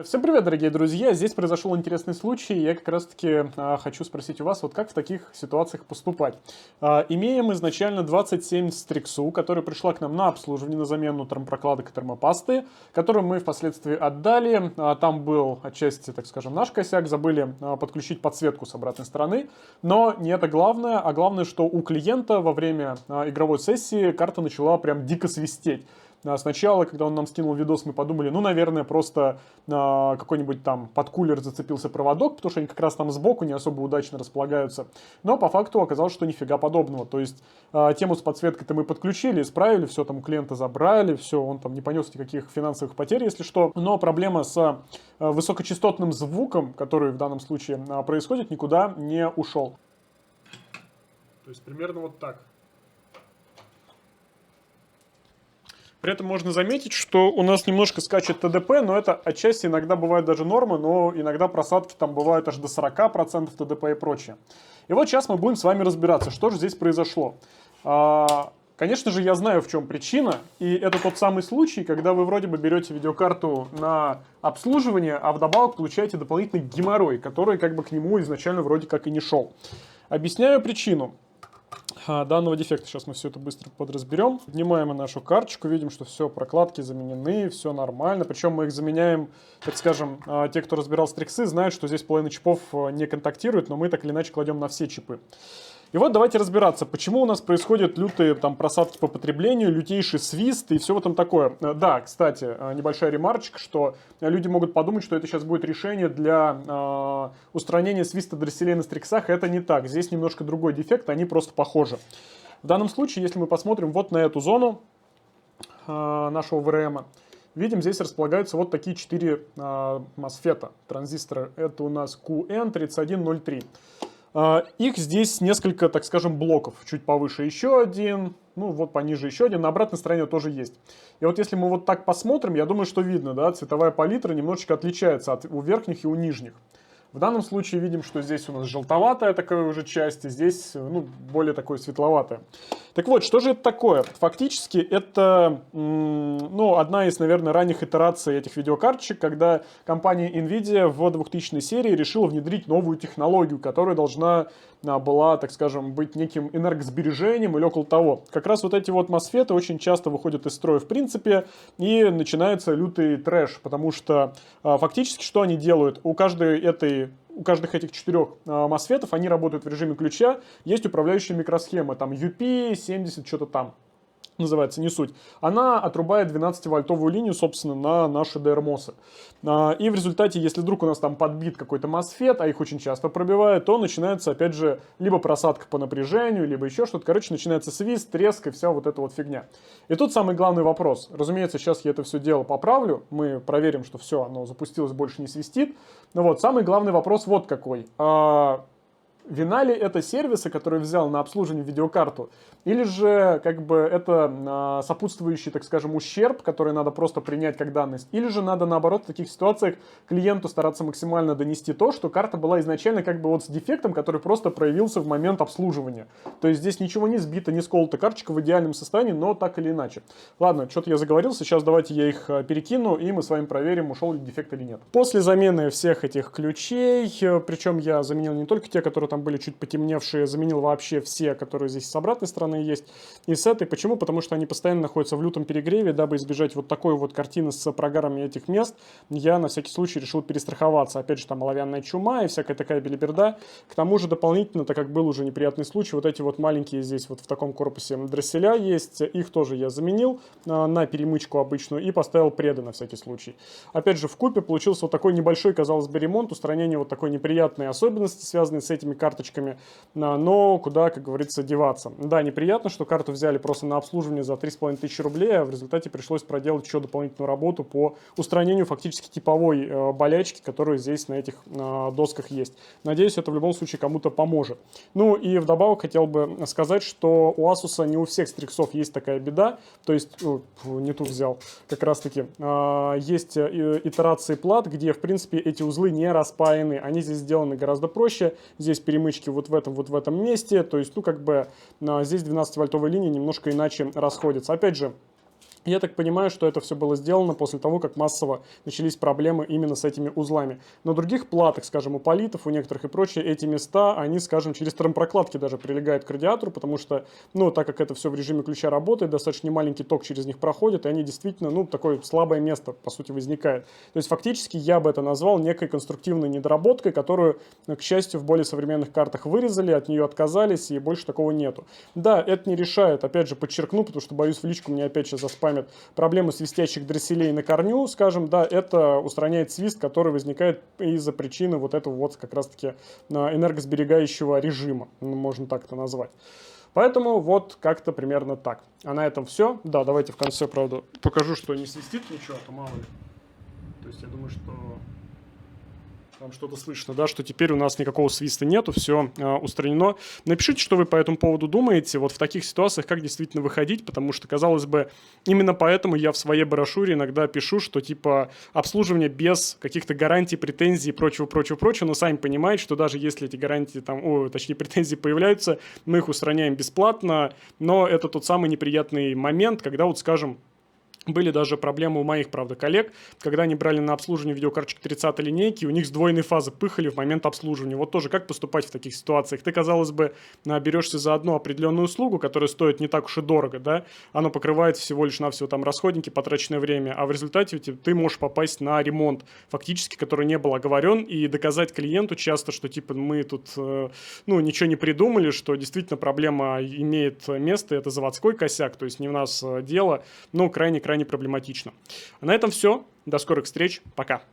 Всем привет, дорогие друзья! Здесь произошел интересный случай, и я как раз-таки хочу спросить у вас, вот как в таких ситуациях поступать. Имеем изначально 27 стриксу, которая пришла к нам на обслуживание, на замену термопрокладок и термопасты, которую мы впоследствии отдали. Там был отчасти, так скажем, наш косяк, забыли подключить подсветку с обратной стороны, но не это главное, а главное, что у клиента во время игровой сессии карта начала прям дико свистеть. Сначала, когда он нам скинул видос, мы подумали, ну, наверное, просто какой-нибудь там под кулер зацепился проводок, потому что они как раз там сбоку не особо удачно располагаются. Но по факту оказалось, что нифига подобного. То есть тему с подсветкой-то мы подключили, исправили, все там у клиента забрали, все, он там не понес никаких финансовых потерь, если что. Но проблема с высокочастотным звуком, который в данном случае происходит, никуда не ушел. То есть примерно вот так. При этом можно заметить, что у нас немножко скачет ТДП, но это отчасти иногда бывает даже норма, но иногда просадки там бывают аж до 40% ТДП и прочее. И вот сейчас мы будем с вами разбираться, что же здесь произошло. Конечно же, я знаю, в чем причина, и это тот самый случай, когда вы вроде бы берете видеокарту на обслуживание, а вдобавок получаете дополнительный геморрой, который как бы к нему изначально вроде как и не шел. Объясняю причину данного дефекта. Сейчас мы все это быстро подразберем. Поднимаем нашу карточку, видим, что все, прокладки заменены, все нормально. Причем мы их заменяем, так скажем, те, кто разбирал стриксы, знают, что здесь половина чипов не контактирует, но мы так или иначе кладем на все чипы. И вот давайте разбираться, почему у нас происходят лютые там просадки по потреблению, лютейший свист и все в этом такое. Да, кстати, небольшая ремарочка, что люди могут подумать, что это сейчас будет решение для устранения свиста дросселей на стриксах. Это не так, здесь немножко другой дефект, они просто похожи. В данном случае, если мы посмотрим вот на эту зону нашего ВРМ, видим, здесь располагаются вот такие 4 MOSFET транзистора. Это у нас QN3103. Их здесь несколько, так скажем, блоков. Чуть повыше еще один, ну вот пониже еще один. На обратной стороне тоже есть. И вот если мы вот так посмотрим, я думаю, что видно, да, цветовая палитра немножечко отличается у верхних и у нижних. В данном случае видим, что здесь у нас желтоватая такая уже часть, и здесь более такое светловатое. Так вот, что же это такое? Фактически это одна из, наверное, ранних итераций этих видеокарточек, когда компания NVIDIA в 2000 серии решила внедрить новую технологию, которая должна была, так скажем, быть неким энергосбережением или около того. Как раз вот эти вот MOSFET очень часто выходят из строя в принципе, и начинается лютый трэш, потому что фактически что они делают? У каждых этих 4 MOSFET они работают в режиме ключа, есть управляющая микросхема, там UP70, что-то там называется, не суть. Она отрубает 12-вольтовую линию, собственно, на наши DRMOS. И в результате, если вдруг у нас там подбит какой-то MOSFET, а их очень часто пробивают, то начинается, опять же, либо просадка по напряжению, либо еще что-то. Короче, начинается свист, треск и вся вот эта вот фигня. И тут самый главный вопрос. Разумеется, сейчас я это все дело поправлю. Мы проверим, что все, оно запустилось, больше не свистит. Но вот, самый главный вопрос вот какой. Вина ли это сервиса, который взял на обслуживание видеокарту, или же как бы это сопутствующий, так скажем, ущерб, который надо просто принять как данность, или же надо наоборот в таких ситуациях клиенту стараться максимально донести то, что карта была изначально как бы вот с дефектом, который просто проявился в момент обслуживания. То есть здесь ничего не сбито, не сколота, карточка в идеальном состоянии, но так или иначе. Ладно, что-то я заговорился, сейчас давайте я их перекину, и мы с вами проверим, ушел ли дефект или нет. После замены всех этих ключей, причем я заменил не только те, которые там были чуть потемневшие, заменил вообще все, которые здесь с обратной стороны есть, и с этой. Почему? Потому что они постоянно находятся в лютом перегреве, дабы избежать вот такой вот картины с прогарами этих мест, я на всякий случай решил перестраховаться. Опять же, там оловянная чума и всякая такая белиберда. К тому же дополнительно, так как был уже неприятный случай, вот эти вот маленькие здесь вот в таком корпусе дросселя есть, их тоже я заменил на перемычку обычную и поставил преды на всякий случай. Опять же, вкупе получился вот такой небольшой, казалось бы, ремонт, устранение вот такой неприятной особенности, связанной с этими карточками, но куда, как говорится, деваться. Да, неприятно, что карту взяли просто на обслуживание за 3500 рублей, а в результате пришлось проделать еще дополнительную работу по устранению фактически типовой болячки, которая здесь на этих досках есть. Надеюсь, это в любом случае кому-то поможет. Ну и вдобавок хотел бы сказать, что у Asus не у всех стриксов есть такая беда, то есть, не ту взял, как раз таки, есть итерации плат, где в принципе эти узлы не распаяны, они здесь сделаны гораздо проще, здесь перемычки вот в этом месте, то есть, ну как бы здесь 12-вольтовая линия немножко иначе расходится. Опять же, Я так понимаю, что это все было сделано после того, как массово начались проблемы именно с этими узлами. На других платах, скажем, у политов, у некоторых и прочее, эти места, они, скажем, через термопрокладки даже прилегают к радиатору, потому что, ну, так как это все в режиме ключа работает, достаточно маленький ток через них проходит, и они действительно, ну, такое слабое место, по сути, возникает. То есть, фактически, я бы это назвал некой конструктивной недоработкой, которую, к счастью, в более современных картах вырезали, от нее отказались, и больше такого нету. Да, это не решает, опять же, подчеркну, потому что, боюсь, в личку мне опять сейчас заспамят проблему свистящих дросселей на корню, скажем, да, это устраняет свист, который возникает из-за причины вот этого вот как раз-таки энергосберегающего режима, можно так это назвать. Поэтому вот как-то примерно так. А на этом все. Да, давайте в конце, правда, покажу, что не свистит ничего, а то мало ли. То есть я думаю, что там что-то слышно, да, что теперь у нас никакого свиста нету, все устранено. Напишите, что вы по этому поводу думаете, вот в таких ситуациях, как действительно выходить, потому что, казалось бы, именно поэтому я в своей брошюре иногда пишу, что типа обслуживание без каких-то гарантий, претензий и прочего, но сами понимаете, что даже если эти гарантии там, точнее претензии появляются, мы их устраняем бесплатно, но это тот самый неприятный момент, когда вот, скажем, были даже проблемы у моих, правда, коллег, когда они брали на обслуживание видеокарточек 30-й линейки, у них сдвоенные фазы пыхали в момент обслуживания. Вот тоже как поступать в таких ситуациях? Ты, казалось бы, берешься за одну определенную услугу, которая стоит не так уж и дорого, да, оно покрывает всего лишь навсего там расходники, потраченное время, а в результате ты можешь попасть на ремонт, фактически, который не был оговорен, и доказать клиенту часто, что типа мы тут, ничего не придумали, что действительно проблема имеет место, это заводской косяк, то есть не у нас дело, но крайне проблематично. А на этом все. До скорых встреч. Пока.